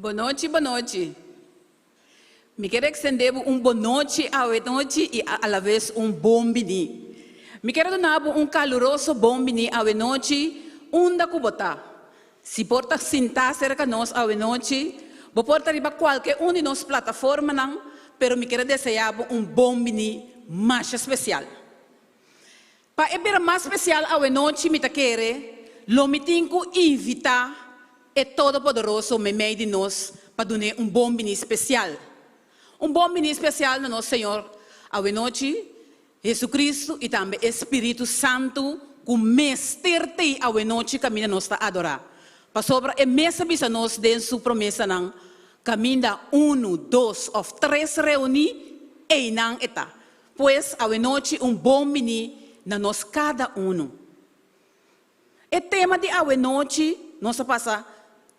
Boa noite, boa noite. Me quero estender boa noite à noite e à la vez bom bini. Me quero dar caloroso bom bini à noite, da cubota. Se porta sentar cerca de nós à noite, vou portar riba qualquer de nossas plataformas, pero me quero desejar bom bini mais especial. Para ser mais especial à noite, me quero, lo me tenho invitar é todo poderoso me meio de nós para dar bom bini especial. Bom bini especial no nosso Senhor à noite, Jesus Cristo e também Espírito Santo, com mestre à noite caminha nós a adorar. Para sobre a mesa bisa nós den sua promessa não caminha 1, 2 ou 3 reunir e não eta. Pois à noite bom bini na nós cada um. O tema de à noite nós passa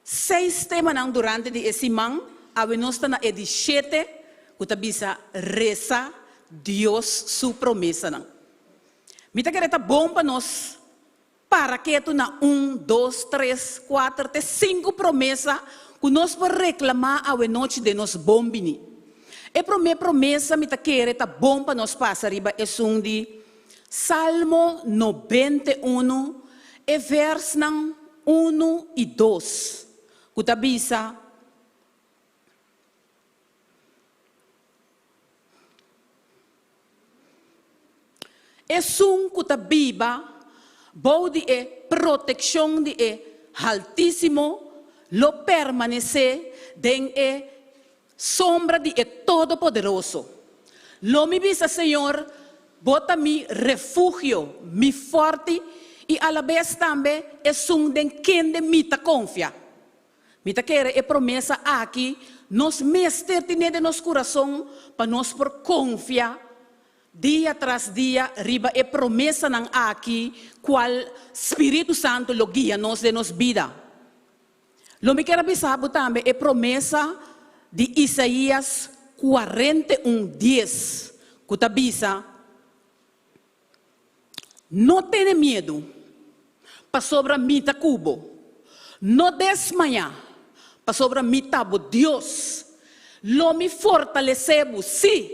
6 temas durante esse mês, a nós está na de 7, que bisa reza Deus sua promessa não. Me tá querendo bom para nós, para que tu na 1, 2, 3, 4, 5 promessas que nós podemos reclamar a noite de nós bom bini. E promessa me tá querendo bom para nós passar riba é de Salmo 91, e vers 1 e 2. Kutabisa kutabiba bode e proteção de Altíssimo lo permanecer den sombra de Todo-Poderoso. Lo me bisa Senhor bota mi refúgio, mi forte e a la vez também den quem de mita confia. Mita quer promessa aqui, nos mestre tiene de nos coração para nós por confiar dia tras dia riba promessa nang aqui, qual Espírito Santo lo guia nos de nos vida. Lo me quer avisar também promessa de Isaías 41:10, que tá avisa: não tenha medo, para sobre mita cubo, não desmaiar. Para sobre mim, Deus, lo me fortalecebo, sim,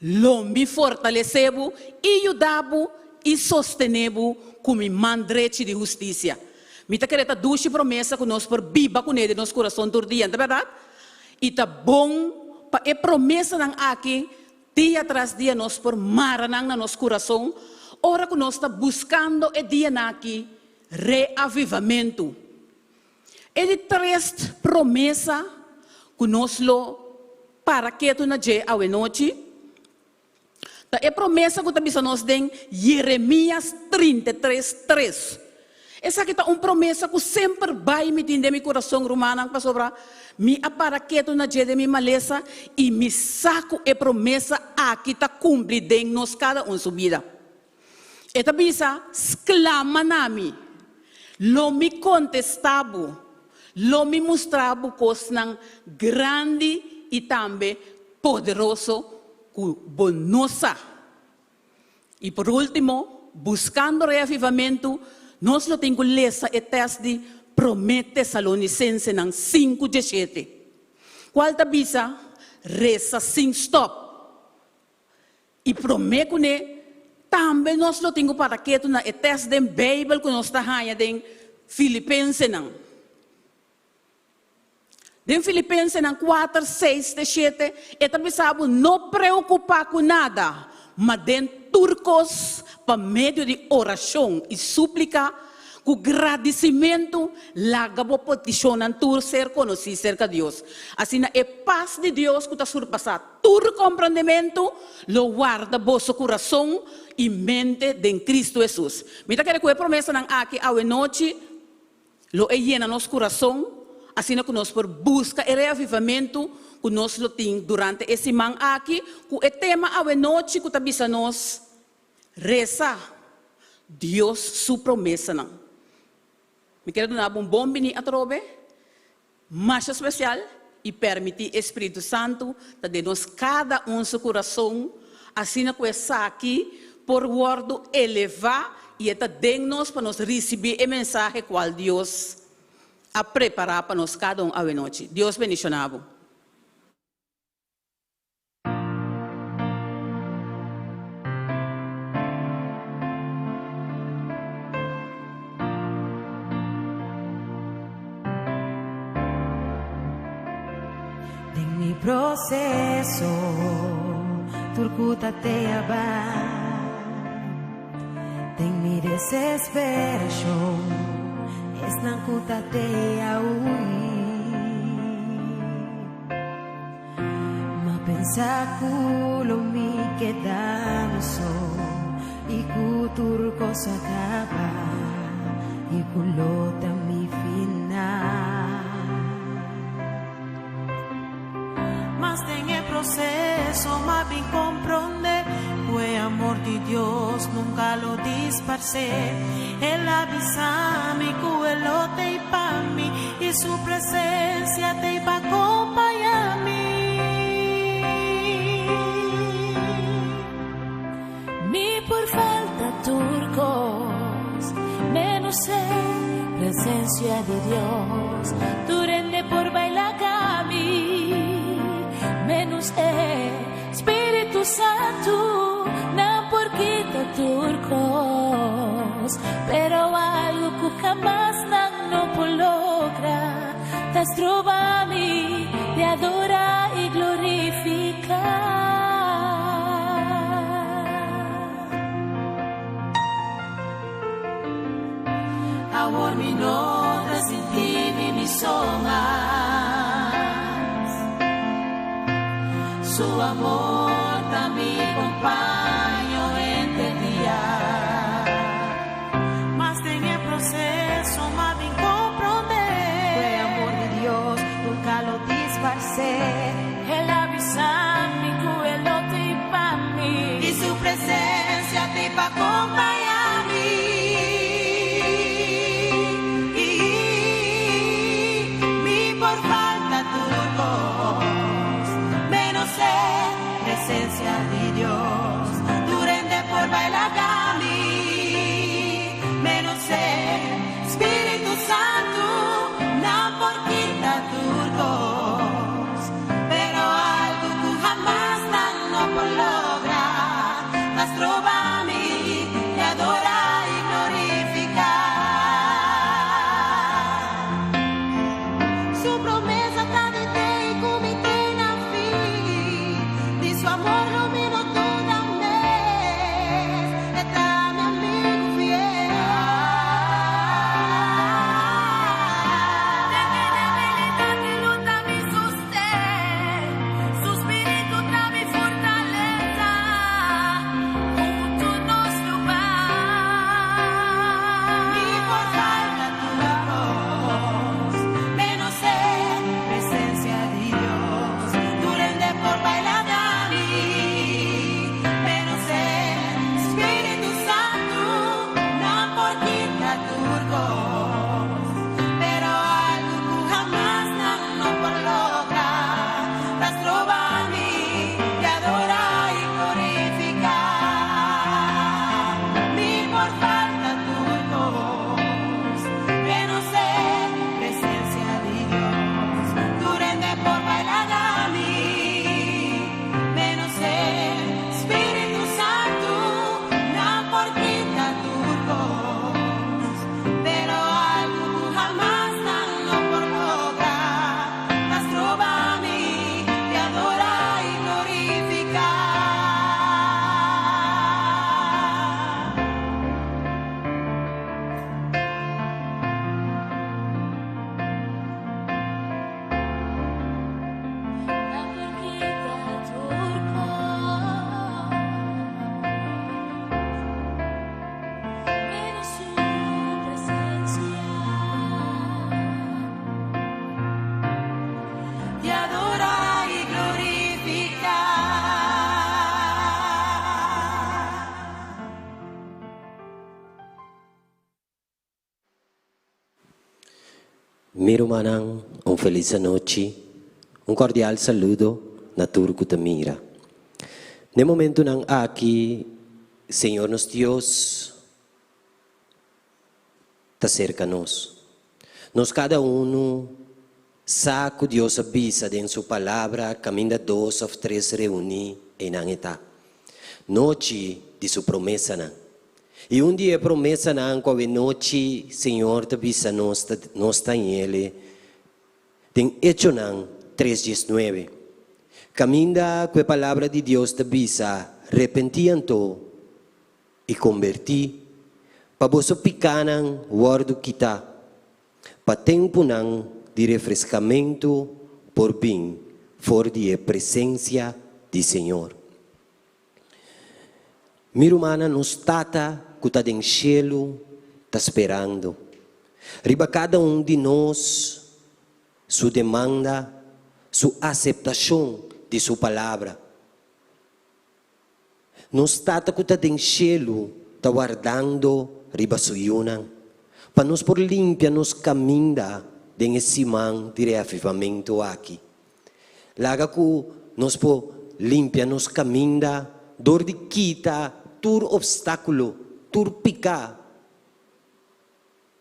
lo me fortalecebo, e ajudabo e sostenebo com mi mandrete de justiça. Me tá querendo duas promessa que nós por viva com ele nos coração todo dia, não é verdade? E tá bom para promessa não aqui dia tras dia nós por maranang na nosso coração, ora que nós está buscando dia aqui reavivamento. Ele traz promessa que nós para que tu na je a noite. É promessa que também nós tem Jeremias 33:3. Essa aqui é uma promessa que sempre vai me entender meu coração romano para sobre me para que tu na je de minha maleza e me saco é promessa aqui está cumprir de nós cada sua vida. Esta bisa exclama nami, lo me contestava. Lo me mostrava coisas grande e também poderoso que bonosa. E por último, buscando reavivamento, nós lo temos lesa e teste de Promete Salonicense 5:17. Qual tá bisa? Reza sem stop. E promete que também nós lo temos para que tu na e teste de Bíblia que nós está ganhando em Filipenses não. Em Filipenses 4:6-7, também sabe não preocupar com nada, mas den turcos por meio de oração e súplica, com agradecimento, lagabo peticionan tur ser conhecido cerca de Deus. Assim, a paz de Deus que está surpassar todo compreendimento, lo guarda vosso coração e mente de Cristo Jesus. Mita quer que a promessa não aqui a noite, lo llena nosso coração. Assim que nós por busca e reavivamento que nós lo tem durante esse mês aqui, que o tema a noite que tabisa nós reza Deus sua promessa não. Me quero dar bom bini a trobe, mais especial e permitir Espírito Santo tá de nós cada seu coração, assim que essa aqui por word elevar e está de nós para nós receber a mensagem qual Deus a preparar para nós cada a noite. Deus bendicionado. En mi proceso, turcuta te abad. En mi desesperación, es nancuta te aui. Ma pensa culo mi quedanso y turco sacaba y culota mi final. Mas en el proceso más bien comprende fue amor de Dios, nunca lo dispersé. Él avisa mi cuelote y pa' mí, y su presencia te iba a acompañar a mí. Ni por falta turcos, menos en presencia de Dios, durende por bailar cami, menos Espíritu Santo, no por quita turcos, pero algo que jamás no logra, tas trova mi de adora y glorificar. Amor mi nota sin ti ni mi somas. Su amor también acompaño en el día. Mas en el proceso más bien comprender. Fue amor de Dios, nunca lo dispersé. Él avisa mi cuelote y pa' mí, Y su presencia te va a acompañar a mí. Por falta turcos, menos presencia de Dios, durende por bailar cami, menos Espíritu Santo, no por quita turcos, pero algo que jamás no por lograr, las trova a mí, te adora y glorificar. Su promesa está de te y comité na fin. Di su amor lo miro toda vez. Está mi amigo fiel. de mi debilidad y luta mi sostén, su espíritu da mi fortaleza, junto nos lugar. Ni por falta turcos, menos presencia de Dios, durende por bailar a mí, menos Espíritu Santo, no por quita turcos, pero algo que jamás no por lograr, las trova a mí, te adora y glorificar. Ni por falta turcos, menos presencia de Dios, durende por bailar a mí, menos Espíritu Santo, no por quita turcos, pero algo que jamás no por lograr, las trova a mí, te adora y glorificar. La porquita turco, menos su presencia. Te adora y glorificar. Miro Manang, feliz noche, cordial saludo na Turco Tamira. No momento nang aqui, Senhor nos Deus, está cerca nos. Nós cada um saco Deus avisa em sua palavra, caminha 2 ou 3 reunir e não está. Noite de sua promessa não. E dia promessa não, qual é noite, Senhor, te avisa nós está em Ele. Tem Hecho não, 3:19. Caminha com a palavra de Deus te avisa, arrepentiam-te e converti, para você picanan, guardo kita, para tempo não de refrescamento por bem, for de presença do Senhor. Minha irmã nos tata, que está em cielo, está esperando. Riba cada de nós, sua demanda, sua aceitação de sua palavra. Nos tata que está em cielo, está guardando riba suyunan. Para nos por limpia, nos caminha den simang de reavivamento aqui. Laga que nos por limpia, nos caminha, dor de quita, tur obstáculo, tur pica,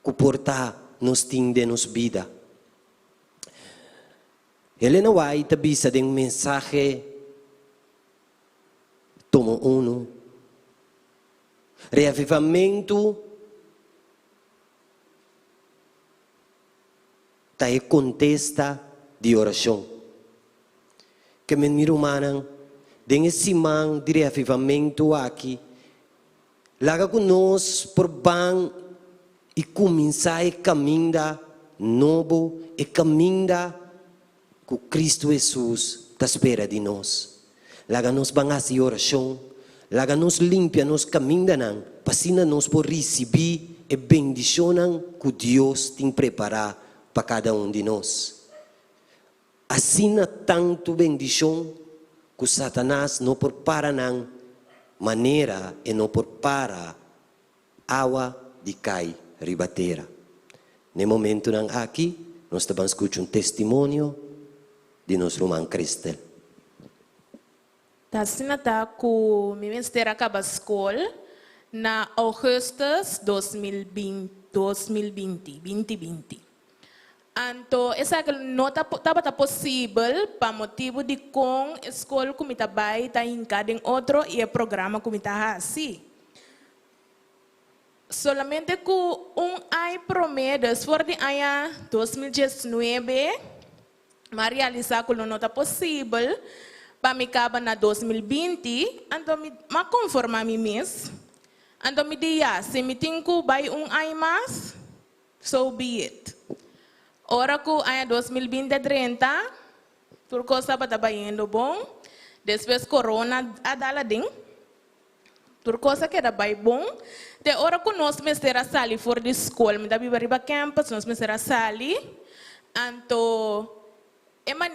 que porta nos tinde nos vida. Helena White avisa de mensaje tomo 1. Reavivamento tayo contesta de oração. Que men mirumanang den simang de reavivamento aqui. Laga ko nos por bang e começar a caminhar novo e caminhar que Cristo Jesus está espera de nós. Laga nos bangas de oração, laga nos limpia, nos caminha, pasina nos por receber e bendicionam que Deus tem preparado para cada de nós. Assina tanto bendição que Satanás não por para não maneira e não por para água de cai ribatera. No momento não aqui, nós estamos escutando testemunho de nosso irmão Cristel. Assim tá que o ministério acaba a escola na agosto 2020. Então, essa não estava possível para motivo de com a escola que me trabalha está em cada outro e o programa que me está assim. Solamente que ano promedio, se for de ano 2019, mas realizar que não está possível, para me acabar na 2020, então me conformar a mim mesmo. Então me diz, se me tenho que vai ano mais, so be it. Ora que ano 2030, tudo coisa estava indo bom, depois corona adalading, tudo coisa que era bom. De hora que nós me será sali fora de escola, me dá para campus, nós me será sali, então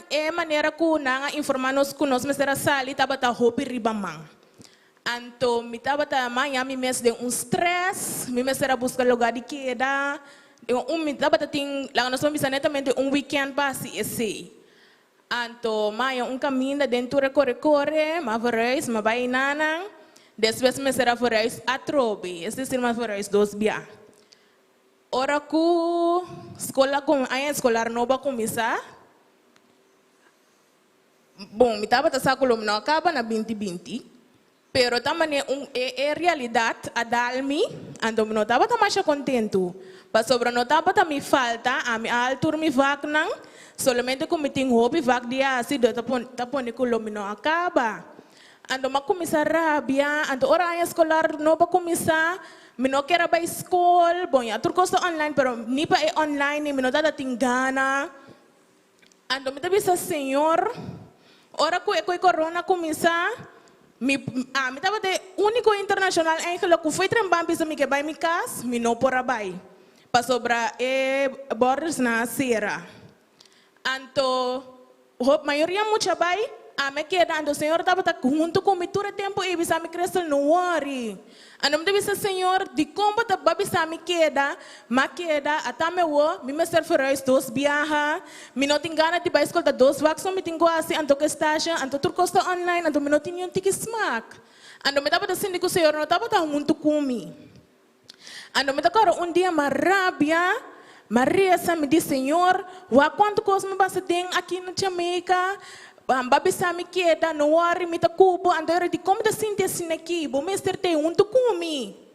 é maneira que nós informamos que nós me será sali, estava a roupa riba man. Então me estava a manhã me mês de stress, me será buscar lugar de queda, me estava a ter lá nós vamos netamente weekend passe esse. Então manhã caminho dentro corre, mas vai nanang. Depois me será for isso a trobe, esse será for isso 2 dias. Ora que a escola nova começar, bom, me estava a saco não acaba na 2020, pero também é realidade a dar-me, então não estava mais contento, mas sobre não estava me falta, a minha altura me vacna, somente como tenho hobby vac dia assim, tapone que o não acaba. Ando ma começar rabia, ando ora a escolar não vai começar, me não quero para escola, bom, já tudo costa online, pero ni para online, me não dá tingana. Ando me deve Senhor, ora que o corona começar, me tava de único internacional em que foi trembando bisa me que vai me casa, me não por abai, para sobra borders na sera. Ando, maioria muito abai. Me queda, o Senhor estava junto com todo tempo e bisa me crescer no worry. Ando me disse Senhor, de como tá bisa me queda, até me ser feliz 2 viaja, me não tem gana de escolta 2 vaccinações, me tenho assim, ando que estágio, ando tudo costa online, ando me não tinha ticket smack. Ando me tava assim que o Senhor não estava junto comigo. Ando me tocou dia uma rabia, Maria me disse, Senhor, quanto coisa me passa aqui na Jamaica? Babi me queda, não worry, me tá cubo, andar de como te sente assim aqui, bom mestre tem tu comi.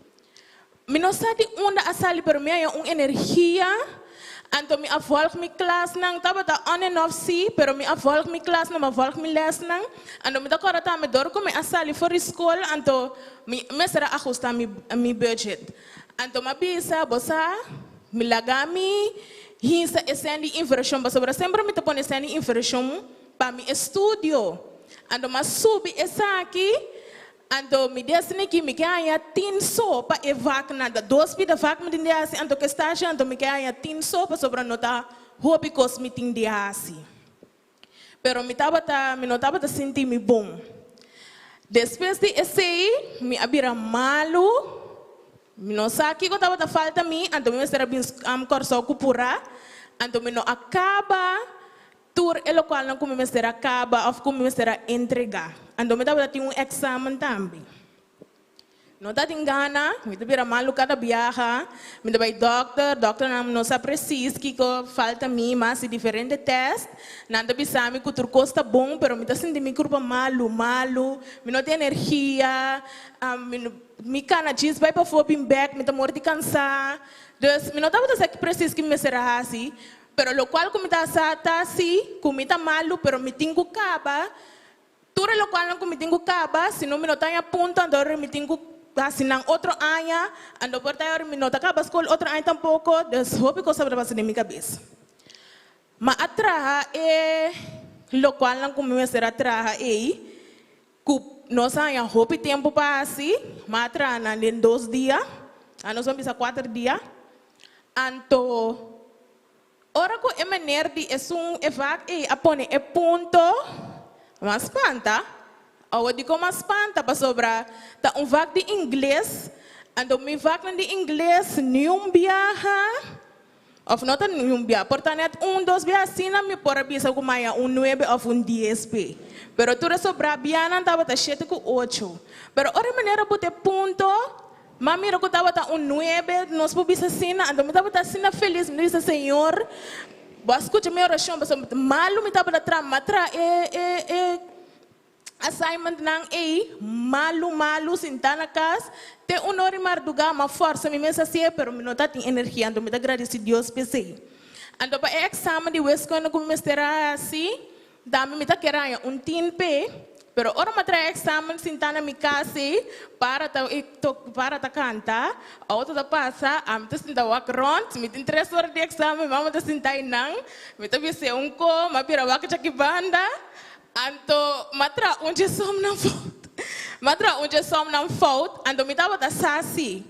Me não sabe onde a sali para mim é uma energia, então me avolve minha classe não, tava da on and off sim, pero me avolve minha classe não, me avolve minha lesson não, então me dá agora tá me dor como a sali for escola, então me será ajustar mi budget, então me bisa, bossa, me lagami, hinsa essendi inversão, bossa, sempre me tá pondo essendi inversão para mi estudio, então me subi essa aqui. Ando me desse que me ganha tin sopa e vacna da dois pida vacna de assim ando que está ando me ganha tin sopa sobre a nota hobby cosmiting de assim. Pero me notava tá sentir me bom. Depois de esse me abira malo. Me não sabe que eu tava tá falta me ando me será bem corso cupura. Ando me não acaba tour elo qual não como me será acaba ou como me será entregar. Ando me dava um exame também. Não tá engana, me dava malu cada viaja, me dava doctor não sabe preciso que falta mim, mas diferente teste, nada bisa me que costa bom, pero me tá sentindo me curva malu, me não tem energia, me cana diz vai para fora back, me tá morto de cansar, dus me não dava que preciso que me será assim, pero lo qual como tá assim, como tá malu, pero me tenho caba. Tudo lo qual não me tenho caba, se não me não tenho ponto, andor me tenho assim outro ano, ando por ter me não tá caba escola outro ano tampouco, das hobby coisa para passar na minha cabeça. Mas atrás lo qual não como me será atrás que nós ainda hobby tempo passe, mas atrás em 2 dias, a nós vamos 4 dias, anto ora que é maneira de evac apone ponto mas espanta, ou digo mas espanta para sobrar, tá vac de inglês, ando me vac de inglês, nenhum viaja, ou não tá nenhum viaja, portanto 1, 2 viaja, assim não me pode pensar como é 9 ou 10 p, pero tudo sobrar viaja tava tá 7 com 8, pero ora maneira botar ponto, mami eu tava tá 9, nós podemos assim, ando me tava tá assim feliz, me disse Senhor. Escuta minha oração, malo me estava atrás, assignment não malo, sentar na casa, tem hora mardugar, uma força, me mesa assim, pero me não tem energia, então me dá agradecer Deus PC. Então para exame de West quando comecei assim, dá-me me dá querendo tin pero ora matra exame sentar na minha casa para ta cantar, a outra passa, a me sentar walk around, me tem 3 horas de exame, vamos ta sentar não, me ta visse co, ma pira walk aqui banda, anto matra onde som não fout, anto me tava ta sasi.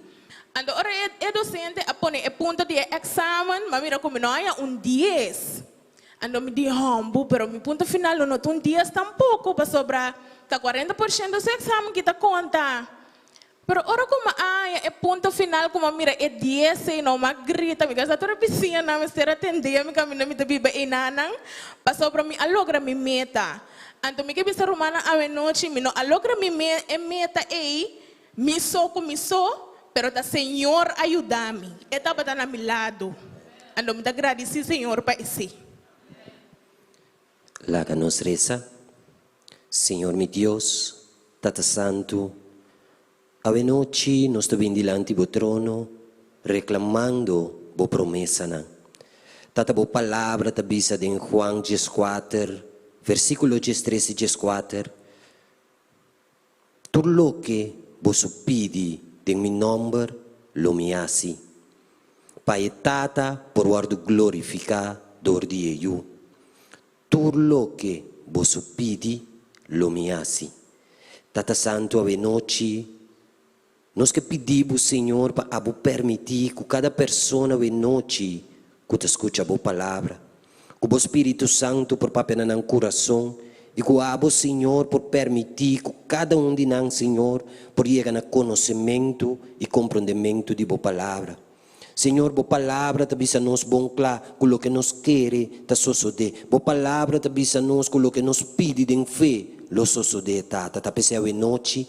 Ando ora docente apone ponto de exame, ma mira como não há 10. Ando me di humble, pero mi ponto final não tem 10 tampouco para sobrar, tá 40% do seu exame que tá conta. Pero ora como ponto final como mira 10 não ma grita, me gasta toda piscina na me ser atender, me caminha me tabi ba inanang, para sobra mi alogra mi meta. Ando me que bisa romana a noite, me no alogra mi meta me so, pero da Senhor ajudar-me. Etapa tá na meu lado. Ando me dá agradecer Senhor para esse. Laga nos reza, Senhor mi Dios, Tata Santo, a noite nós estamos diante do trono, reclamando a promessa. Tata a palavra ta bisa em Juan 14, versículo 13 e 14. Tudo lo que vos pedi em meu nome, lo me hace. Pai Tata, por guardo glorificar, dor de eu. Tudo lo que vos pedi, lo me hace. Tata Santo, a noite, nós que pedimos, Senhor, para permitir que cada pessoa a noite que te escute a palavra, que o Espírito Santo por papel no coração, e que o Senhor por permitir que cada de nós, Senhor, por chegar a conhecimento e compreendimento de boa palavra. Senhor, boa palavra te bisa nos bom claro, com o que nos quer, ta suceder. Boa palavra te bisa nos com o que nos pede em fé, lo suceder, tata. Ta pensei a noite,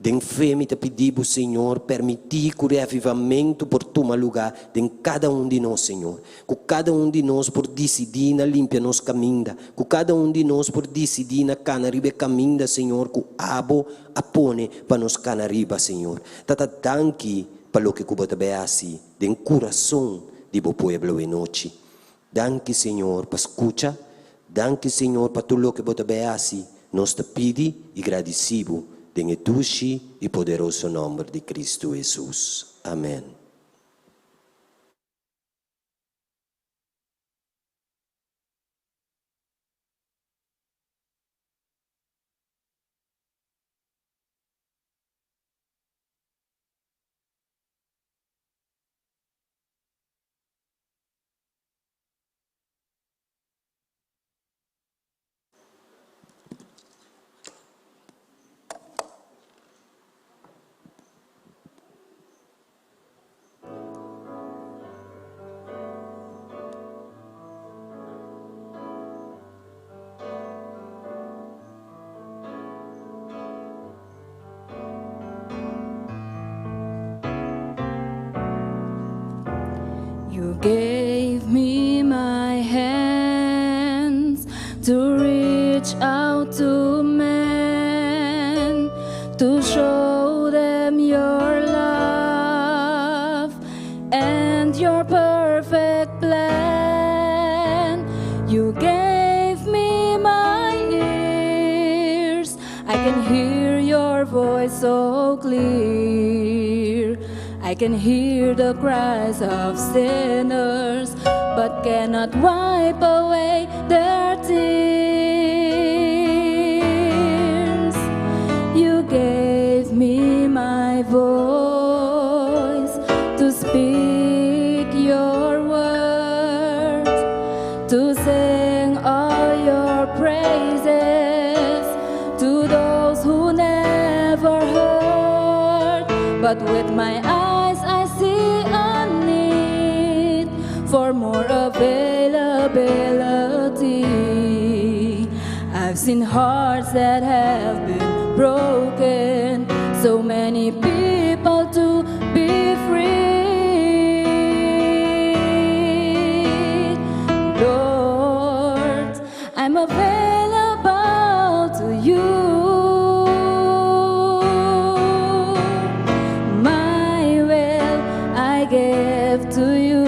Den fé me te pedimos, Senhor, permitir que o reavivamento por tomar lugar em cada de nós, Senhor. Que cada de nós por decidir na limpia nos caminho. Que cada de nós por decidir na canariba caminho, Senhor. Que abo apone para nos canariba, Senhor. Tata danke para o que Cuba também assim, den coração de bo pueblo em noite. Danke, Senhor, para escuta. Danke, Senhor, para tudo o que você também assim. Nós te pedimos e agradecemos. Em doce e poderoso nome de Cristo Jesus. Amém. You gave me my hands to reach out to men, to show them your love and your perfect plan. You gave me my ears, I can hear your voice so clear. I can hear the cries of sinners, but cannot wipe away their tears. You gave me my voice to speak your words, to sing all your praises to those who never heard. But with my eyes I see a need for more availability. I've seen hearts that have been broken, so many people to be free. Lord, I'm available to you. Give to you,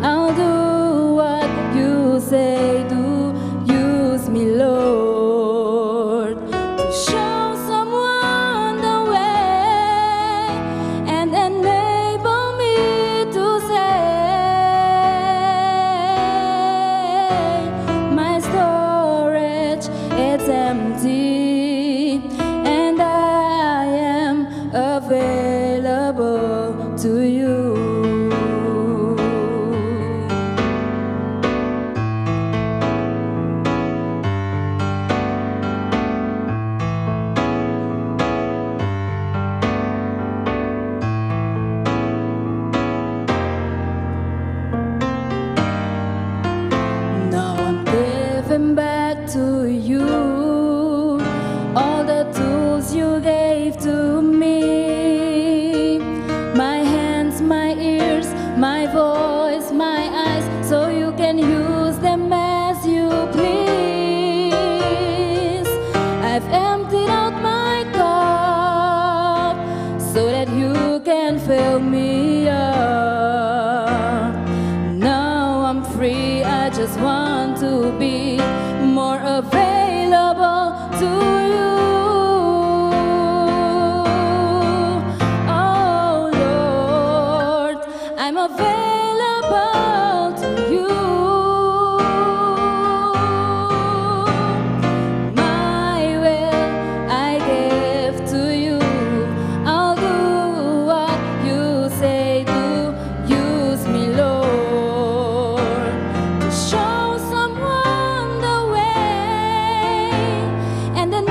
I'll do what you say, do use me, Lord, to show someone the way and enable me to say, my storage, it's empty and I am available to you. Now I'm giving back to you all the tools you gave to me. My hands, my ears, my voice, my eyes, so you can use them as you please. I've emptied out my cup so that you can fill me up. Now I'm free, I just want to be more available to you. I'm available to you. My will I give to you. I'll do what you say, do use me, Lord, to show someone the way and then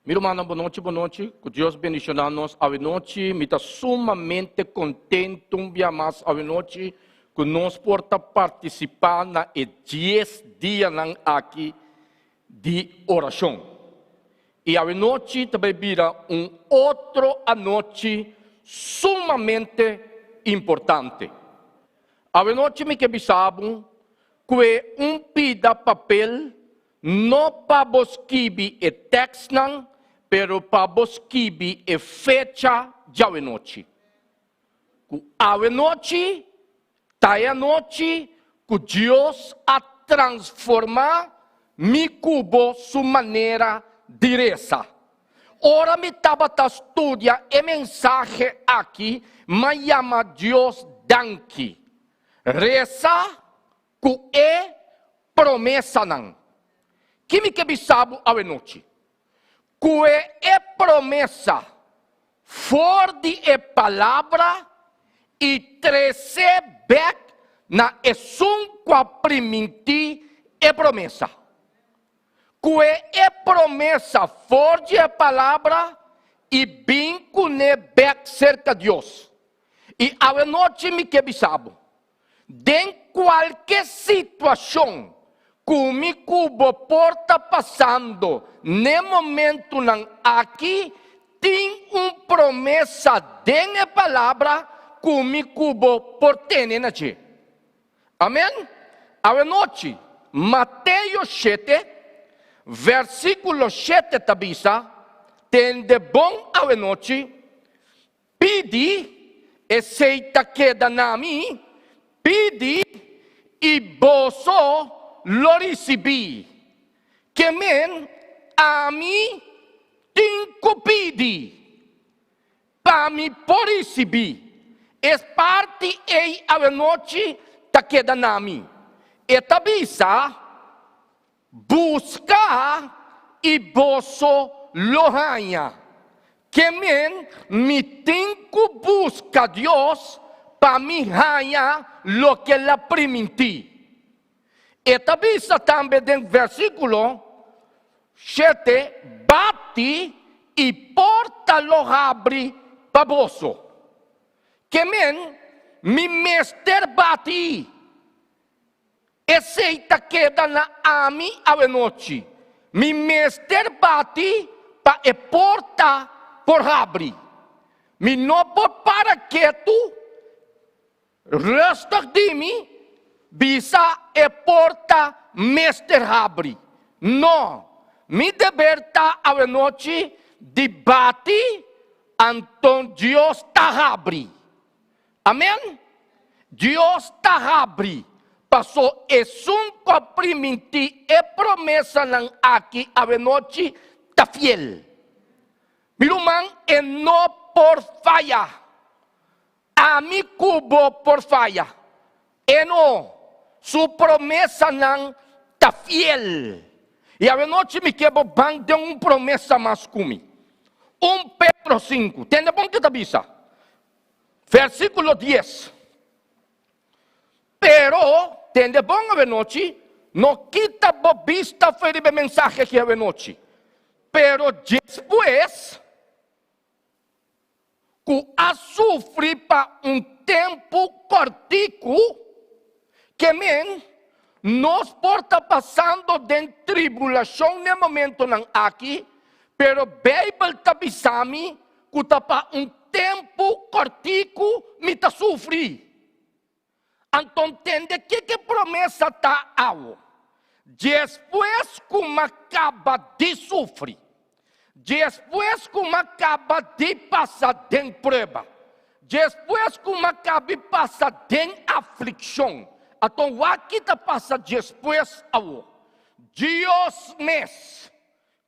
Meu irmão, boa noite, que Deus bendicionar-nos a noite, me está sumamente contente um dia mais a noite, que nós porta participar na 10 dias aqui de oração. E a noite também vira outro a noite sumamente importante. A noite me que sabe que pida papel não para escrever o texto, pero para escrever a fecha de a noite. A noite, tá a noite que Deus a transformar mi cubo sua maneira de reza. Ora me estava a estudar a mensagem aqui, mas chama Deus danke. Reza que é promessa não. Que me que sabe a noite? Que é promessa for de palavra e receber na esum qua priminti é promessa. Que é promessa for de palavra e bem que cerca de Deus. E a noite me que sabe, de qualquer situação que me cubo porta passando, no momento aqui, tem promessa de palavra que me cubo por ter na ti. Amém? A noite, Mateus 7, versículo 7 tabisa, tem de bom a noite, pedi, e seita queda na mim, pedi, e boso, lo recebi, que men a mim tenho pedi, para me por receber, es parte ei a noite ta queda na mim, e tabisa buscar e boso lo ganha, que men me tenho busca Deus para me ganhar lo que la permiti. E tabisa também no versículo 7, bate e porta lo abre para vosso. Que men, mi mester bate, e seita queda na ami a noite. Mi mester bate para e porta por abre. Mi não por para que tu resta de mim, bisa e porta mester abre. Não, mi deberta a noite de bate, então Deus ta abre. Amém? Deus ta abre. Passou e sunco priminti e promessa não aqui a noite ta fiel. Meu irmão, e não por falha. A mi cubo por falha. E não, sua promessa não ta fiel. E a noite me quebra bem de promessa mais comigo. 1 Pedro 5, tem bom que te avisa. Versículo 10. Pero, tem bom a noite, não quita vista a mensagem que a noite. Pero depois, que a sofre para tempo cortico, que men, nós porta passando de tribulação no momento não aqui, pero Bíblia está avisando que está para tempo cortico me está sofre. Então entende que promessa está ao. Depois que me acaba de sofrer, depois que me acaba de passar de prova, depois que me acaba de passar de aflição, então aqui está passa depois ao. Deus mes,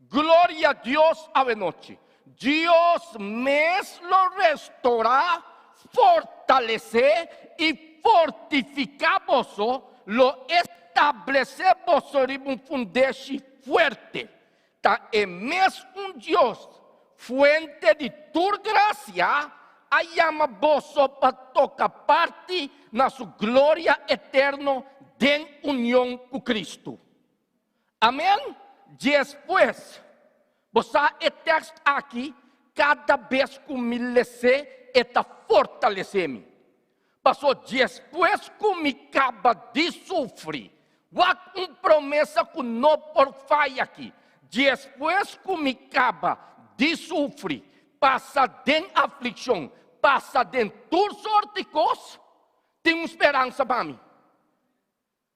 glória a Deus a noite. Deus mes lo restaurar, fortalecer e fortificar vos, lo estabelecer vos em fundeste fuerte. Tá é mesmo Deus, fuente de tua graça, a chama vos para tocar parte na sua glória eterna de união com Cristo. Amém? Depois, Você é texto aqui, cada vez que me lê, está fortalecendo-me. Passou depois que me acaba de sofrer, uma promessa que não por falha aqui. Depois que me acaba de sofrer, passa de aflição, passa de tudo sorte de coisas, tem esperança para mim.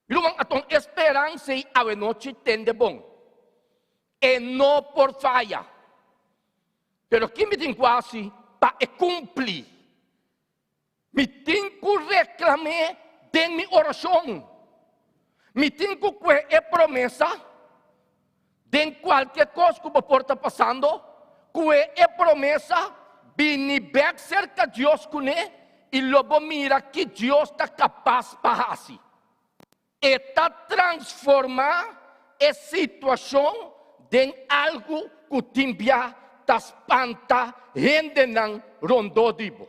Irmão, então esperança e a noite tem de bom. E não por falha. Pero que me tem quase para cumprir. Me tem que reclamar de minha oração. Me tem que é promessa de qualquer coisa que eu estar passando, que é promessa de ver cerca de Deus com ele e logo mira que Deus está capaz para fazer. E está transformar a situação em algo que timbia ta espanta gente não rondou de bo.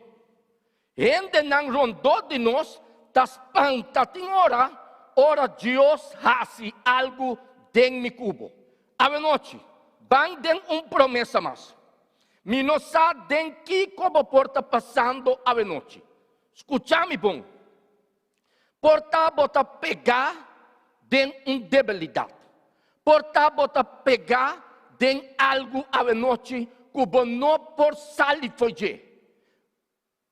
Gente não rondou de nós, ta espanta tem ora Deus hace algo de mi cubo. A noite, van den promessa mais. Mi não sabe den que como porta passando a noite. Escucha-me bom. Porta bota pegar den debilidade. Porta bota pegar den algo a noite que não por salir foi je.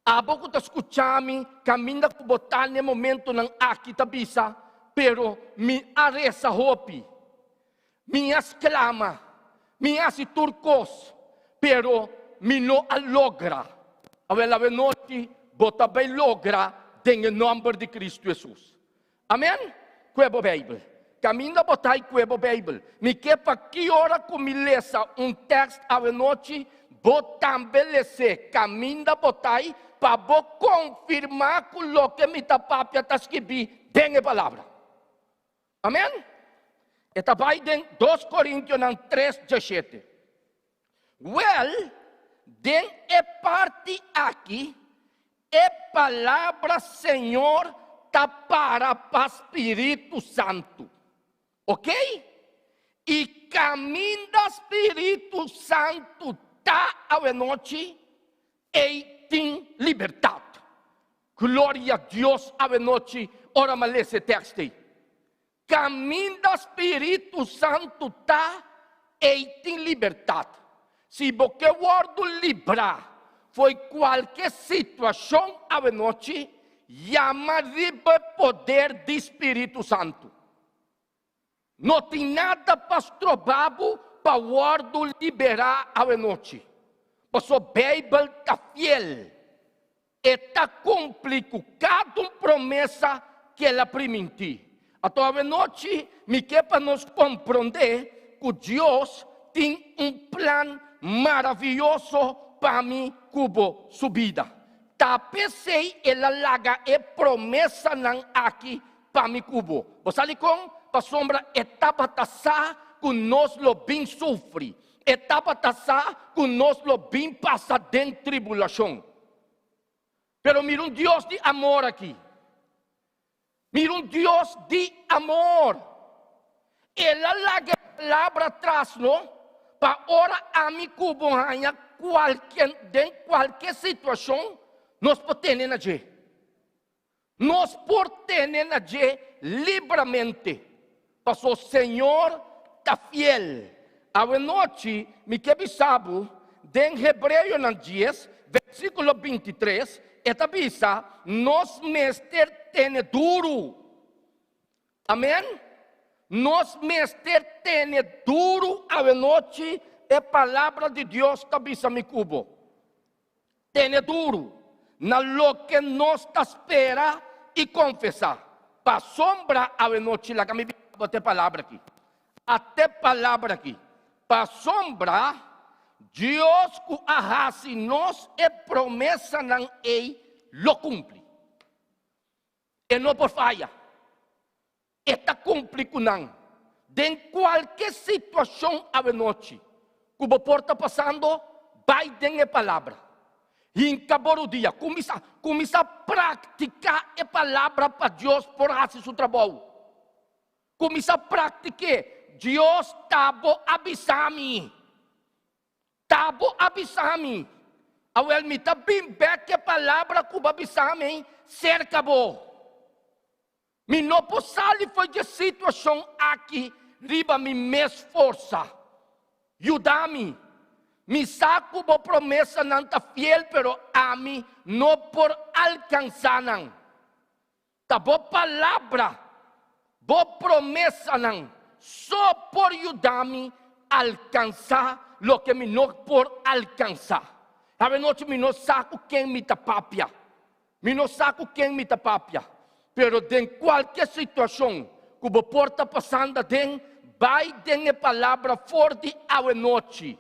A pouco tá escuchando-me, caminha que botar no momento não aqui tá bisa, pero me arresa hopi, me exclama, me hace turcos, pero me não logra. A noite bota bem logra em nome de Cristo Jesus. Amém? Cuebo Bible. Caminha botar cuebo Bible. Me quepa que hora que me lesa texto a noite, botam beleza. Caminha botar para confirmar que o que me tapapia está escrito tem a palavra. Amém? Está vai em 2 Coríntios 3:17. Well, den é parte aqui, é palavra Senhor tá para o Espírito Santo. Ok? E caminho do Espírito Santo tá a noite e tem liberdade. Glória a Deus a noite. Ora, mas esse texto aí. Caminho do Espírito Santo tá e tem liberdade. Se você word livrar foi qualquer situação a noite, chama de poder do Espírito Santo. Não tem nada pastor Babo para word liberar a noite. Pois a Bíblia está fiel. E está cumprindo cada promessa que ela promete. Então, a noite, me quer para nos compreender que Deus tem plano maravilhoso para mim, como subida. Tapecei ela larga e promessa não aqui para mim, cubo. Você sabe como? Para sombra etapa taça que nós lo bem sofre. Etapa taça que nós lo bem passa dentro de tribulação. Pero mira Deus de amor aqui. Mira Deus de amor. Ela larga a palavra atrás, não? Para ora a mim cubo qualquer situação, nós podemos agir. Nós podemos agir livremente. Mas o Senhor está fiel. A noite, me que sabe, em Hebreus 10, versículo 23, esta bisa, nós mestre tem duro. Amém? Nós mestre tem duro a noite, é palavra de Deus que bisa me cubo. Tem duro. Na lo que nós espera e confessar. Para sombra a noite, lá que me bote palavra aqui. Até palavra aqui. Para sombra, Deus que arrasa nós é promessa não é lo cumpre. E não por falha. Está cumpre com não. De qualquer situação a noite, que o porta passando, vai ter a palavra. E acabou o dia, começa a praticar a palavra para Deus por fazer seu trabalho. Começa a praticar. Deus estava avisando-me. tabo abisami. Awel mita bimbek que palavra kuba abisami, cerca bo. Mi não possali foi de situação aqui, riba mi mes força. Yudami. Mi saco bo promessa nanta fiel, pero a mim não por alcançanan. Ta bo palavra, bo promessa nan, só por yudami alcançar lo que mi não por alcançar. A noite mi não saco quem me tapapia. Mi não saco quem me tapapia. Pero em qualquer situação que o porta passando den, vai den a palavra forte à noite.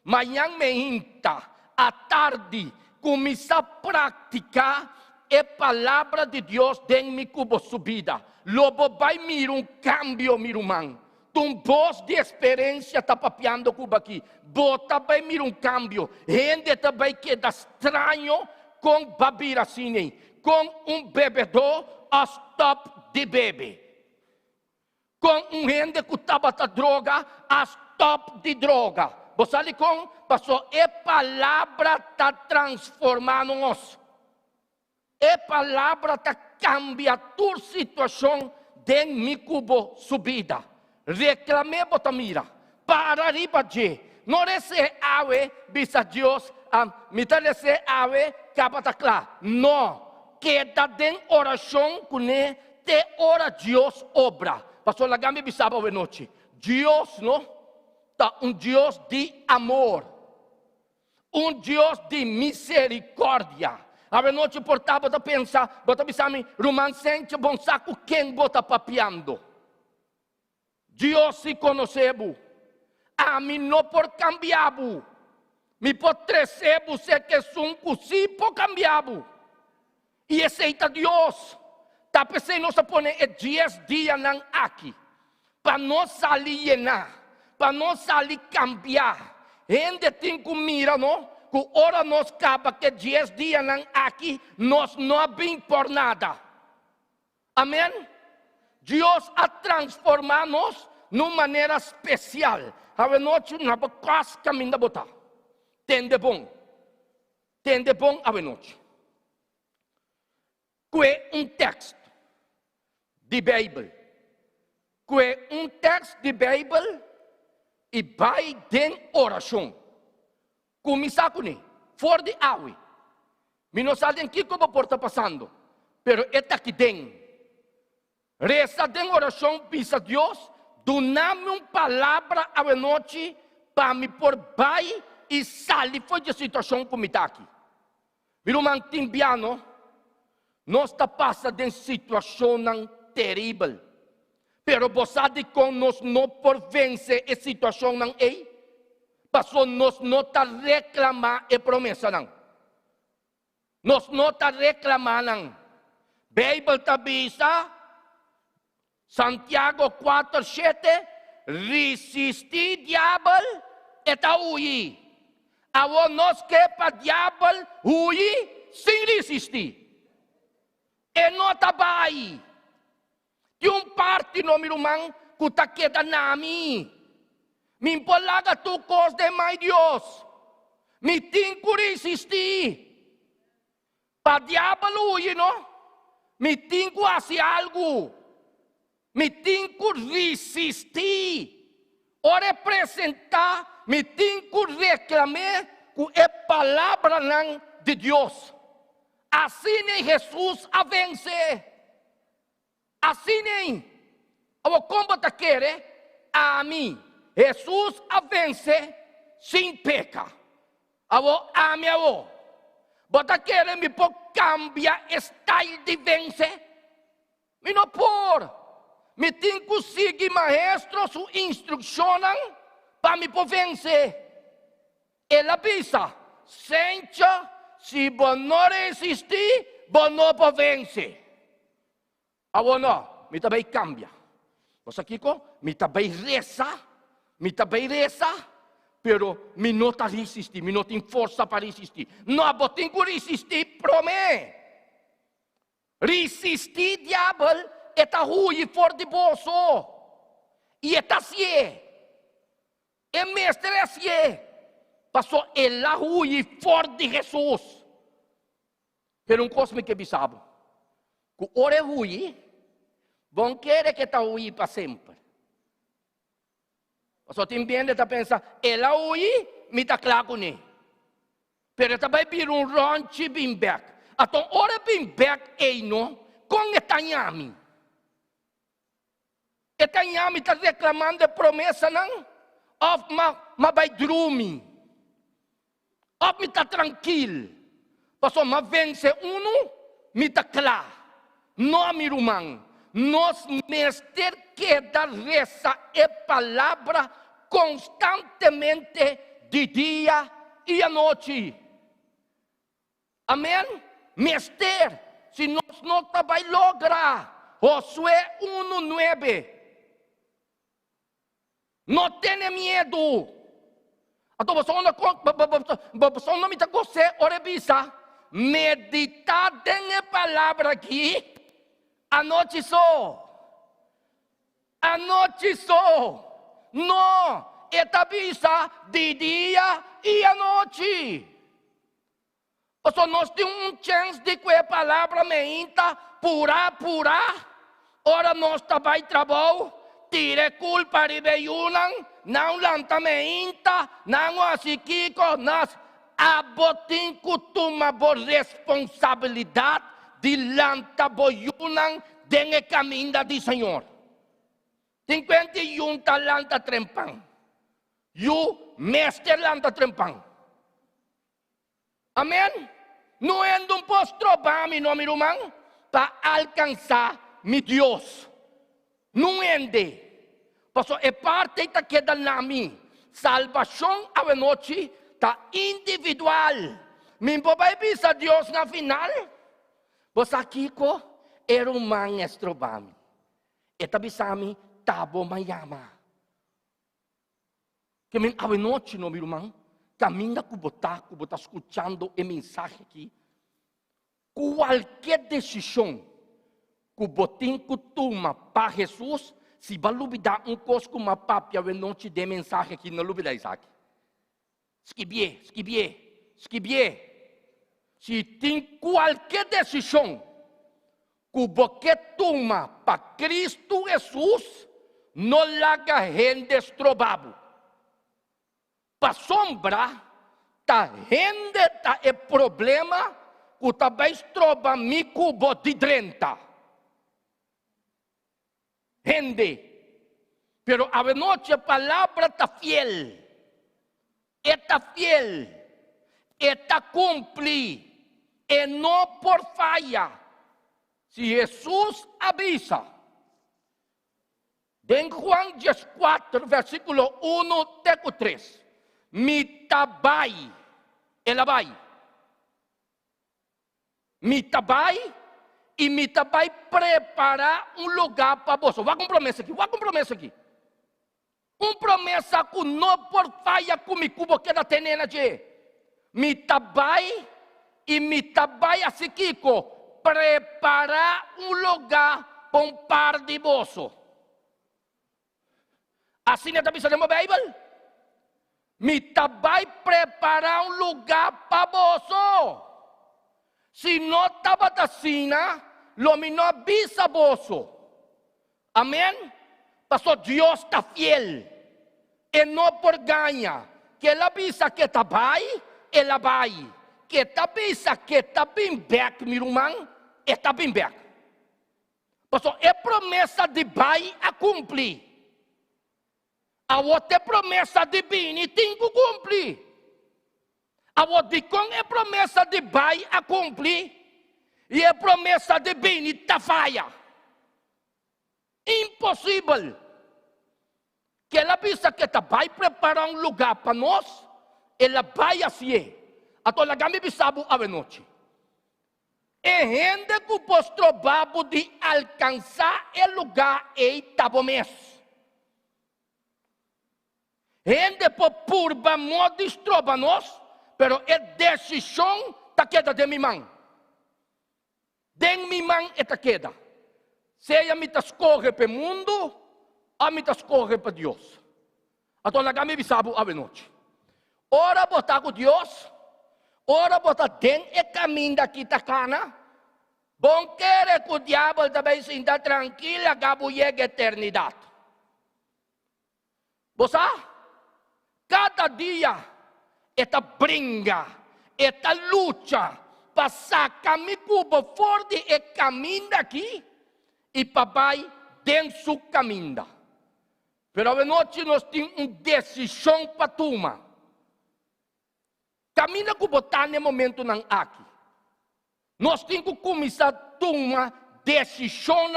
Manhã me inta, à tarde, começa a praticar a palavra de Deus den mi cubo subida. Lobo vai mir cambio, meu irmão. Tum voz de experiência tá papiando cuba aqui. Bota vai mir cambio. Gente também queda estranho com babira assim, com bebedor a stop de bebe. Com gente que estava a droga, a stop de droga. Você sabe como? Passou, a palavra está transformando nós. A palavra está cambiando a situação de mi cubo subida. Reclamei bota mira. Para riba de. Não rece ave, bisa Deus, me rece ave, capata claro. Não. Queda em oração com ele, te ora Deus obra. Pastor Lagami bisaba hoje noite. Deus, não? Tá Deus de amor. Deus de misericórdia. A noite portava a pensar, bota bisami, romancente, bom saco, quem bota papiando. Deus se conhecebo. A mim não por cambiabo. Me por trecebo, se que sunco, se por cambiabo. E aceita Deus. Tá pensando, nós põe 10 dias nan aqui. Para nós sair llenar. Para nós sair cambiar. Gente tem que mirar, não? Que ora nós acaba que 10 dias nan aqui, nós não vim por nada. Amém? Deus a transformar-nos de uma maneira especial. A noite, na casa caminho da botar. Tende bom a noite. Que texto de Bíblia. Que texto de Bíblia e vai de oração. Começar com ele, fora de água. Me não sabem que como porta passando, pero está aqui dentro. Reza de oração, pisa Deus, dá-me palavra à noite para me pôr vai e sair foi de situação como está aqui. Viru mantimbiano, nós está passando em situação terrível. Pero você com nós não por vencer a situação não é. Passou nós não está reclamar a promessa não. Nós não está reclamando não. Bíblia está bisa, Santiago 4:7, resistir diabo eta huir. Agora nós que para diabo huir sem resistir. E não está bem. Yung parte no meu irmão que está quedando na mim. Me empolaga tu cos de mais Deus. Me tenho que resistir. Para diabo, não? Me tenho que fazer algo. Me tenho que resistir. Ou representar, me tenho que reclamar com a palavra de Deus. Assim nem Jesus a vencer. Assim nem. Como você quer a mim? Jesus a vence sem peca. A minha avó. Você quer me por cambiar estilo de vencer? Me não por. Me tem que seguir maestro sua instrução para me por vencer. Ela avisa, sente, se você não resistir, você não pode vencer. Agora não, me também cambia. Você aqui, me também reza, pero me não está resistir, me não tem força para resistir. Não, você tem que resistir, promete. Resistir, diabo, é ruim fora de bolso. E é assim. É mestre assim. Pastor, ela hui fora de Jesus. Pero um cosme que bisabo. Que ore hui, bom querer que tá hui para sempre. Pastor, tem bem de pensar, ela hui, me tá claro ne. Pero também vir ronchi bimbek. Então, ore bimbek eino, com etanyami. Etanyami tá reclamando de promessa não? Of vai dormir. Of me tá tranquilo. Pastor, ma vence uno, me tá claro. Não me rumang. Nos mester queda reza e palavra constantemente de dia e à noite. Amém? Mester, se nós não vai lograr, Josué 1:9. Não tenha medo. Então, você não me você orebisa, meditar na palavra aqui, a noite só. A noite só. Não, etabisa de dia e à noite. Então, nós temos chance de que a palavra me inta, pura. Ora, nós também trabalhamos. Tire culpa de beyunan, não lanta me inta, não asikiko, nas abotin kutuma bo responsabilidade de lanta boyunan denge caminho do Senhor. 51 lanta trempang. You mestre lanta trempang. Amém? Não é um postro para mi nome rumang para alcançar mi Deus. Não ende. Pastor, é parte da queda nami. Salvação a noite tá individual. Min vai bisa Deus na final. Você aqui ko era maestro bami. Eta bisami tabo mayama. Que min a noite no mirumang, caminha com botar escutando a mensagem aqui. Qualquer decisão que botin kutuma para Jesus, se vai lubidar coisa com uma papia, eu não te dê mensagem aqui, não lubida Isaac. Esquibie. Se tem qualquer decisão que você toma para Cristo Jesus, não larga gente estrobado. Para sombra, tá gente tá é problema que também estroba me cubo de 30. Gente, pero a noite a palavra está fiel, está cumpre, e não por falha. Se Jesus avisa, em Juan 4, versículo 1 até 3, mitabai, ela vai, mitabai, e me vai preparar lugar para você. Vá com promessa aqui. Promessa que não por falha comigo, porque da tenena de. Me vai assim que preparar lugar para par de você. Assim é a Bíblia da Bíblia. Me vai preparar lugar para você. Se não estava assim, lo me não avisa você. Amém? Pastor, Deus está fiel. E não por ganha. Que ela avisa que está bem, ela vai. Que ela avisa que está bem back, meu irmão, está bem back. Pastor, é promessa de bem a cumprir. A outra promessa de bem e tem que cumprir. A outra é promessa de bem a cumprir. E a promessa de bem está falha. Impossível. Que ela pensa que vai preparar lugar para nós, ela vai assim. Então, ela vai pensar a noite. E gente que pode trovar de alcançar o lugar e tabomés. Gente por modo de trovar nós, pero é decisão da queda de minha mão. De minha mão é da queda. Seja me escorre para o mundo, a me escorre para Deus. Então, ela me pensar a noite. ora botar com Deus, ora botar dentro e caminho da kita cana, bom querer que o diabo também se sinta tranquila, gabuiega eternidade. Você, cada dia, esta brinca, esta luta, para sacar me cubo forte e caminho daqui, e papai dentro do caminho. Pero a noite nós temos uma decisão para tomar. Caminho que botar no momento não aqui. Nós temos que começar a tomar decisão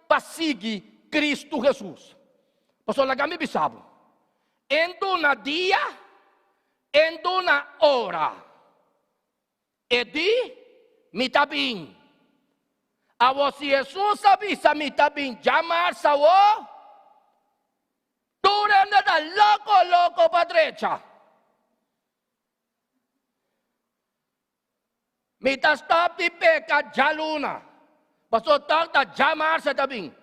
para seguir Cristo Jesus. Pastor, lá me bisabo. Endo na dia, endo na hora. E di, me tá bem. A você Jesus avisa me tá bem. Chamar sa o. Tura na da loco para direita. Me tá stop de peca jaluna. Pastor, tá chamar sa tá bem.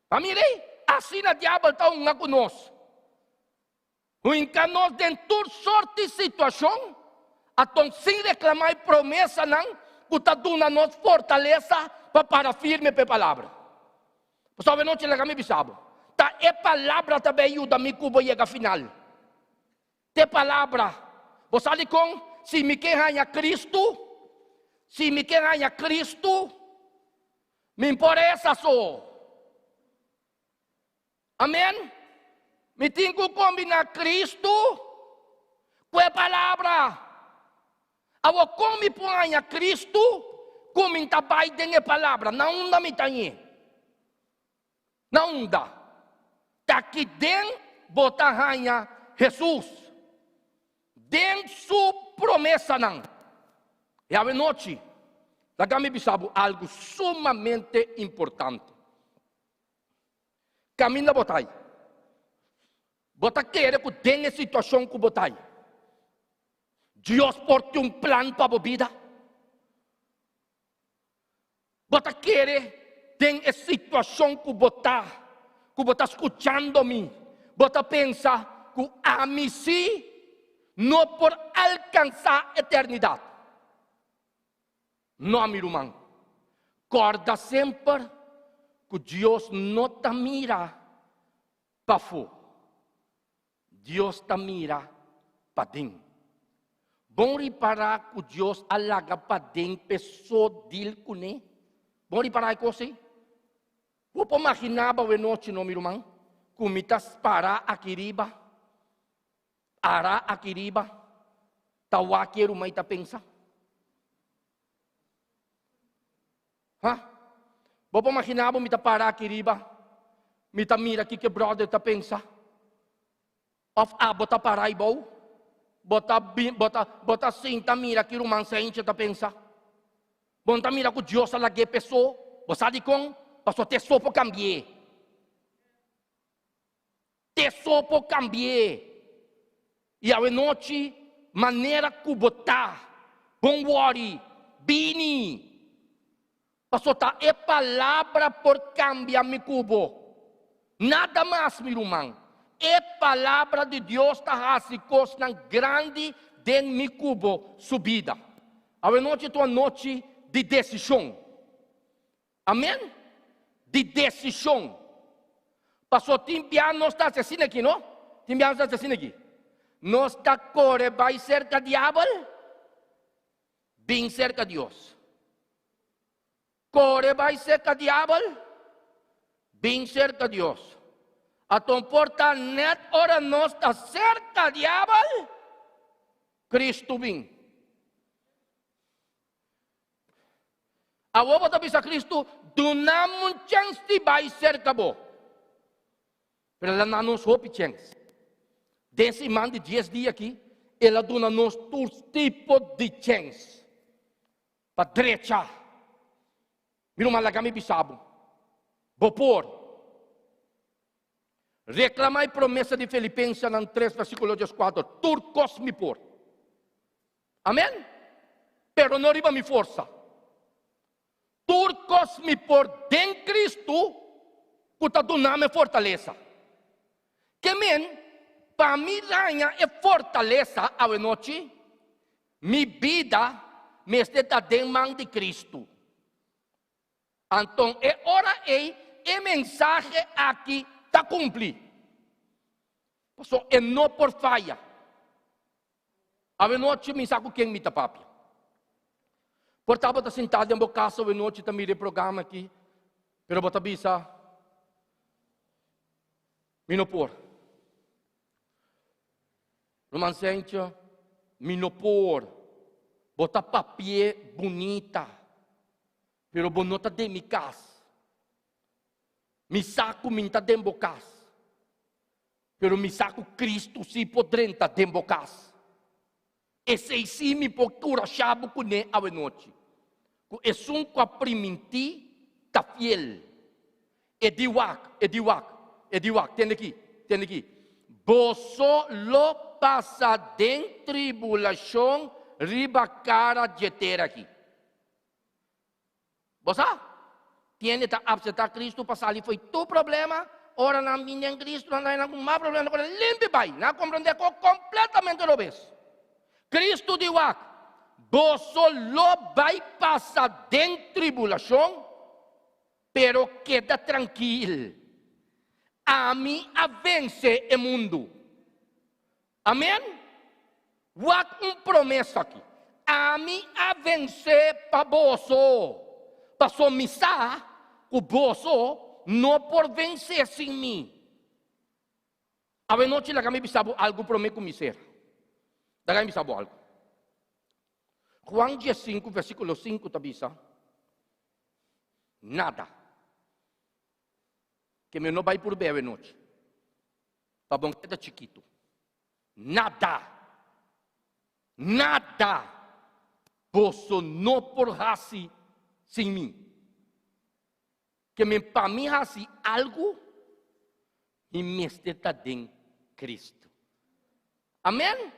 Família, assim na diabo está nga conosco. Huwag nós dentro de sorte de situação, atong sem reclamar promessa não, kuta duna nós fortaleza para firme pe palavra. Pastor, não te kami bisabo. Ta e palavra também ajuda me kubo chega final. Te palavra. Você ali com se me quer Cristo, se me quer Cristo, me importa só. Amém? Me tenho que combinar Cristo com a palavra. Ao como põe a Cristo, como trabalha com a palavra. Não dá me tanhe. Não dá. Daqui dentro, botar a Jesus. Dentro sua promessa não. E a noite, lá me bisabo algo sumamente importante. Caminha botai. Bota querer que tenha situação que botai. Deus porte plan para a vida. Bota querer tenha situação que botar escutando-me. Bota pensa que a mim sim não por alcançar a eternidade. Não, meu irmão. Corda sempre que Deus não te mira para fora. Deus te mira para dentro. Bom reparar que Deus alaga para dentro pessoa dele com ele. Bom reparar que você. Vou imaginar para a noite, não, meu irmão. Comitas para aqui riba. Ara aqui riba. Tawa que o mãe tá pensa. Vou imaginar para me parar aqui riba. Me tá mira aqui que brother tá pensa. Bota parar e bom. Bota cinta mira que o irmão sente tá pensa. Bota mira que Deus alage pessoa. Você sabe como? Pastor, te sopo cambiar. Te sopo cambiar. E a noite, maneira que botar. Don't worry. Bini. Pastor, tá é palavra por cambiar me cubo. Nada mais, meu irmão. É palavra de Deus tá assim coisa grande de me cubo subida. A noite tua noite de decisão. Amém? De decisão. Pastor, Timbiano não está assim aqui, não? Timbiano está assim aqui. Não está corre, vai cerca do diabo, bem cerca de Deus. Corre, vai cerca do diabo, bem cerca de Deus. A tom porta net, ora não está cerca do diabo, Cristo bem. A ovo da bisa Cristo, donamos chance de vai cerca bo. Pero ela não nos hope chance. Desse man de 10 dias aqui, ela dona nos todos tipos de chance. Para direita. Miro malagami bisabo. Bopor. Reclamai promessa de Filipenses 3, versículo 4. Turcos me por. Amém? Pero não riba mi força. Turcos me por den Cristo, que ta doname fortaleza. Que men, para mim ganha é fortaleza a noite, minha vida me está dentro mão de Cristo. Então, é hora e mensagem aqui está cumprir. Só é não por falha. A noite me saco quem me papi. Por estava sentado em minha casa a noite também de programa aqui, pero bota bisa, me não por. Romancente, me não por. Bota papier bonita, pero bonota de mi casa. Me saco minta de minha casa. Pero me saco Cristo se podrenta de minha casa. Esse sim me procura chabo com ne a noite. É um com a primiti tá fiel. É diwak. Tem aqui. Boso lo passa den tribulação riba cara de ter aqui. Bosa? Tiene ta abseta Cristo passali foi tu problema. Ora na minha Cristo não tem algum má problema. Limpe vai. Não compreende completamente o vez. Cristo diwak, você lo vai passar dentro tribulação, pero queda tranquilo. A mim a vence o mundo. Amém? What promessa aqui. A mim a vencer para você. Para só missar, o você não por vencer sem mim. A noite lá que me bisabo algo para me começar. Dagai me sabe algo. Juan 15, versículo 5, tabisa. Nada. Que me não vai por bem a noite. Tá bom, que é chiquito. Nada. Você não por raci sem mim. Que me para mim raci algo e me está dentro Cristo. Amém?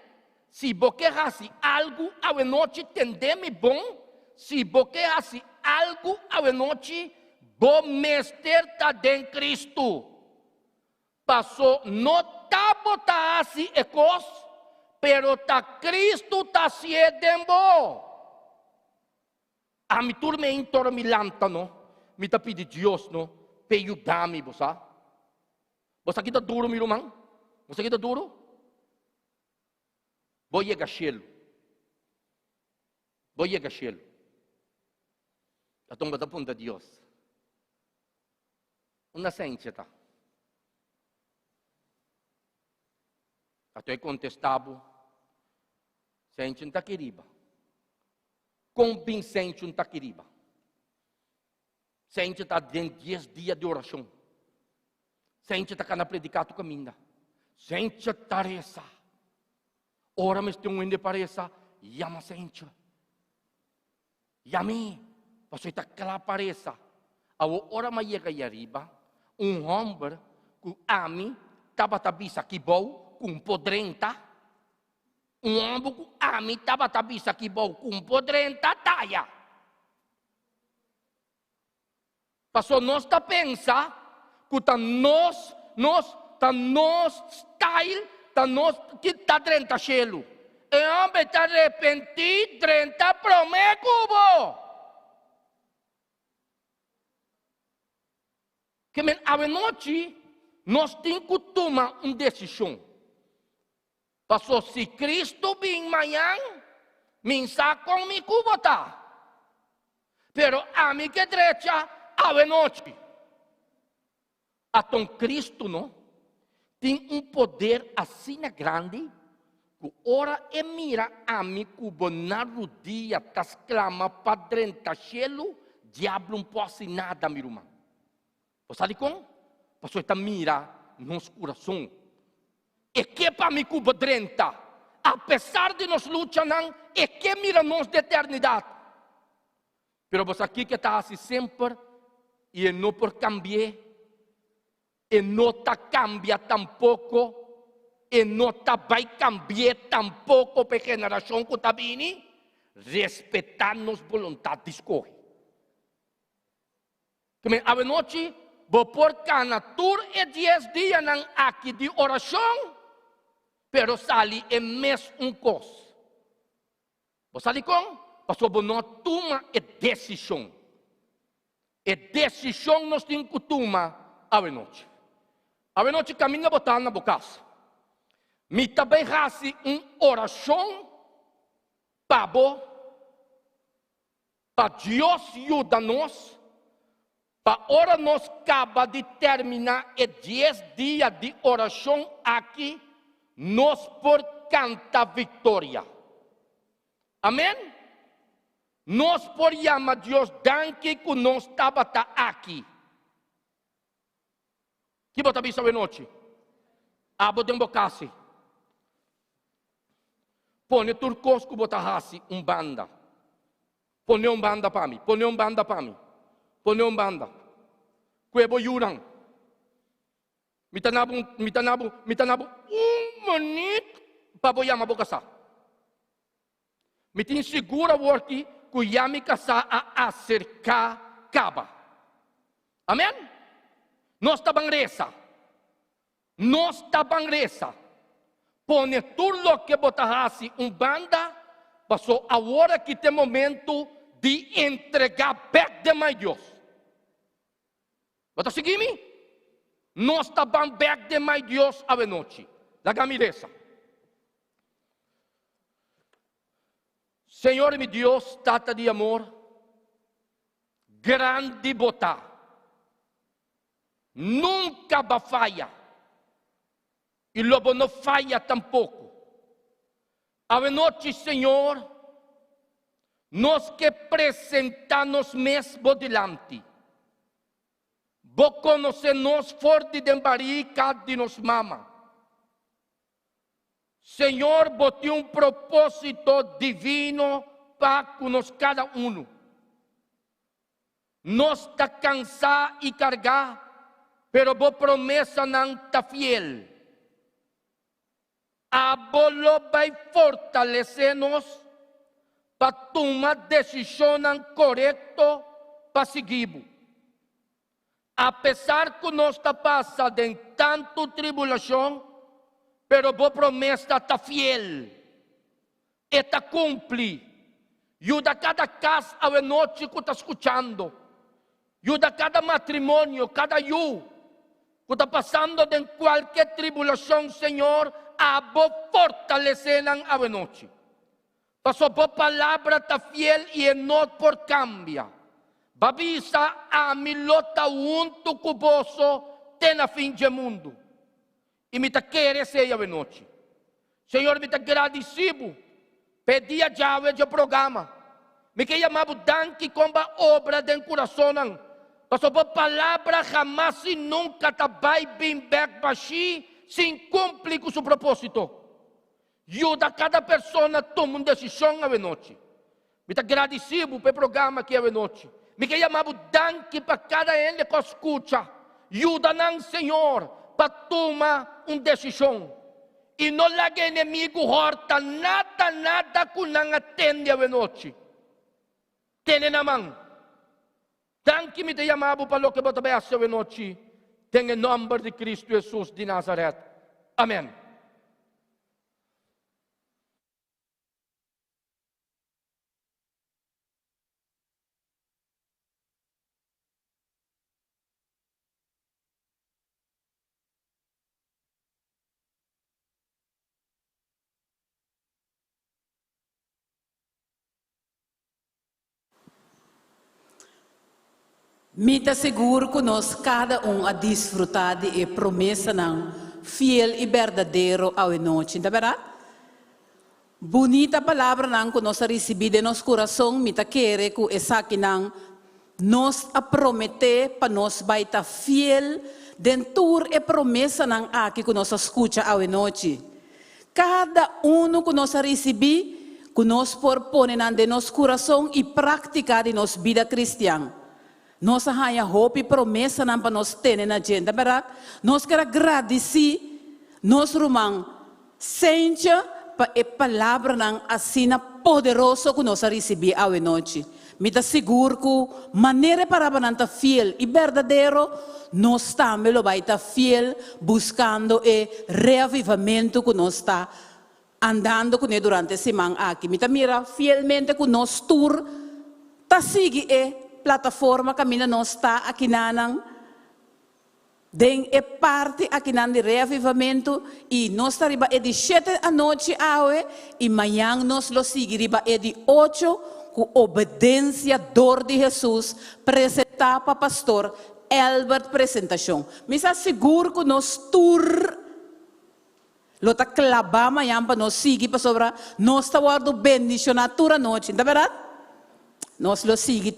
Se você hace algo a noite, entende-me bom. Se você hace algo a noite, bom mestre está dentro Cristo. Passou, não está botando assim e coisa, pero está Cristo está se dentro. A mi turma em torno me lanta, não? Me está pedindo Deus, não? Para ajudar-me, você? Você aqui está duro, meu irmão? Você aqui está duro? Vou chegar cielo. Então, bata punta Deus. Uma ciência, tá? Até contestado. Ciência não tá queriba. Convincente não tá queriba. Ciência tá dentro de 10 dias de oração. Ciência tá na predicado caminho. Ciência tá reza. Ora me estou indo para essa, yama sente. Yami, você está clara para essa. A hora mais chega aí arriba, homem que ami estava tabisa que bom com podrenta. Homem que ami estava tabisa que bom com podrenta taia. Passou nós tá pensa que tá nós style. Nós que está 30 chelo. E homem está arrependido, 30 promete cubo. Que a noite, nós temos que tomar uma decisão. Passou, se Cristo vem amanhã, me saco me cubo tá. Pero a mim que direita, a noite. Então Cristo, não? Tem poder assim grande, que ora e mira a mim que na rodia tas clama para dentro cielo, diabo não pode nada, meu irmão. Você sabe como? Porque está mira nosso coração. E que para mim que dentro, apesar de nós lutar, é que mira nós de eternidade. Mas você aqui que está assim sempre, e não por cambiar, e não está cambia tampouco, e não está vai cambiar tampouco para a geração que está vindo, respeitar nossa vontade de escolher. A noite, vou por canatur e 10 dias aqui de oração, pero sali é mes cos. Você sali com? Pastor, não toma a decisão. A decisão nós temos que tomar a noite. A noite caminha botar na boca. Me também faço uma oração para Deus ajudar-nos, para hora nós acaba de terminar 10 dias de oração aqui, nós por cantar vitória. Amém? Nós por chamar Deus, danke que nós estava aqui. Que bota bisa a noite? Abo de bocase. Pone turcos que bota hasi banda. Pone banda para mim. Pone banda para mim. Pone banda. Kuebo yurang. Mitanabo minute para boyama bocasa. Mitin segura worki kuyami kasa a acercar caba. Amém? Nós tabang reza. Nós tabang reza. Pone tudo que botahasi banda, passou a hora que tem momento de entregar back de mais Deus. Bota seguir-me? Nós tabang back de mais Deus a noite. Lagami reza. Senhor meu Deus, tata de amor, grande botar. Nunca vai falhar. E logo não falha tampouco. A noite, Senhor, nós que apresentamos mesmo delante. Vou conhecer nós forte de embarica de nos mama. Senhor, bote propósito divino para conosco cada um. Nós está cansar e cargar, pero boa promessa não está fiel. A bolo vai fortalecer-nos para tomar decisão correta para seguir. Apesar que nós está passando em tanto tribulação, pero boa promessa está fiel. E está cumpre. Ajuda cada casa a noite que está escutando. Ajuda cada matrimônio, cada que está passando em qualquer tribulação, Senhor, a fortalecer a noite. Passou a palavra está fiel e não por cambia. Babisa a milota unto cuboso tem na fim de mundo. E me está querendo ser a noite. Senhor, me está agradecido. Pedi a chave de programa. Me quer chamar danke como obra de coração. Passou a palavra jamais e nunca vai bem back baixi sem cumprir com seu propósito. Ajuda cada pessoa a tomar uma decisão a noite. Me está agradecido pelo programa aqui a noite. Me quer chamar danke para cada ele que escuta. Ajuda-nos, Senhor, para tomar uma decisão. E não larga inimigo horta nada que não atende a noite. Tem na mão. Danke me te chamava para o que você vai fazer a noite. Tem em nome de Cristo Jesus de Nazaré. Amém. Me está seguro que nós cada a desfrutar de promessa não fiel e verdadeiro ao noite, não é verdade? Bonita palavra não que nós recebemos de nosso coração, me está querer que essa que não nos a prometer para nós vai estar fiel dentro e promessa não aqui que nós escuta ao noite. Cada que nós recebemos, que nós por pôr de nosso coração e praticar de nossa vida cristã. Nós há hope e promessa para nós ter na gente, verdade? Nós queremos agradecer, nós rumang sentia para a palavra assim poderosa que nós recebemos à noite. me está seguro que maneira para estar fiel e verdadeiro, nós também vai estar fiel buscando o reavivamento que nós está andando com ele durante a semana aqui. Me mira fielmente que nós tour tá seguir a plataforma que nós está aqui na den é parte aqui na reavivamento e nós está riba é de 7 da noite e amanhã nós lo seguiremos é de 8 com obediência dor de Jesus apresentar para pastor Albert apresentação. Me está seguro que nós tour lo tá clavar amanhã para nós seguir para sobre nós está guardando bendição na tua noite, não é verdade? Nós lo seguir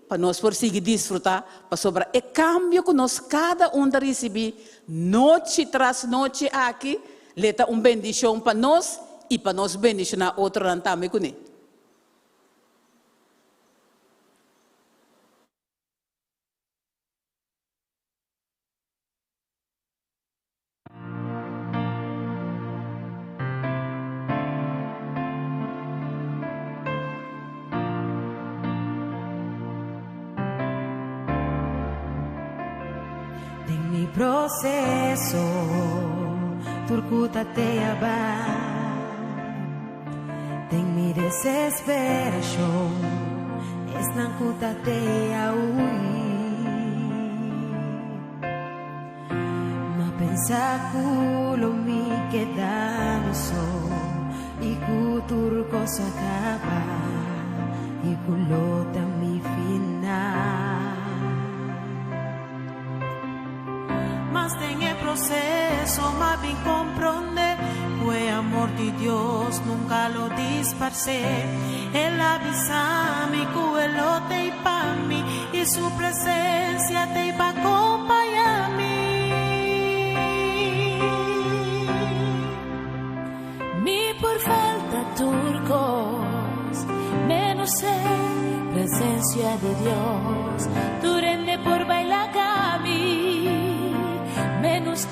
para nós por seguir desfrutar para sobre o cambio que nós cada recebe noite tras noite aqui, leta bendição para nós e para nós bendicionar outro também com ele. Proceso turcuta te aba tem mi desesperação es nancuta te ma pensa culo mi queda no so y cutur cosa acaba y culota mi final. Mas en el proceso más bien comprende fue amor de Dios nunca lo disparce él avisa mi cuelote y pa' mí y su presencia te iba a acompañarme Mi por falta turcos menos presencia de Dios durende por bailar menos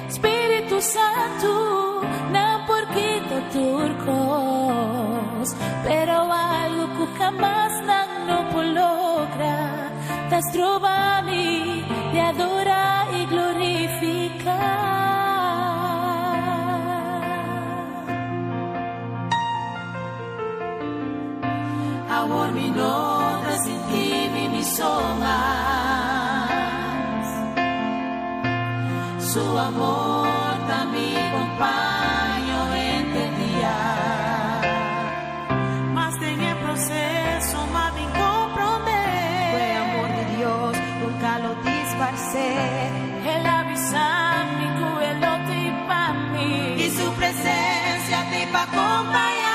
Espíritu Santo no por quita turcos pero algo que jamás no logra das trovami de adorar y glorificar amor mi nota sin ti mi sombra su amor también acompaño en el día. Mas en el proceso más bien comprender fue amor de Dios, nunca lo disparce. Él avisa mi cuelote y pa' mí Y su presencia te va a acompañar.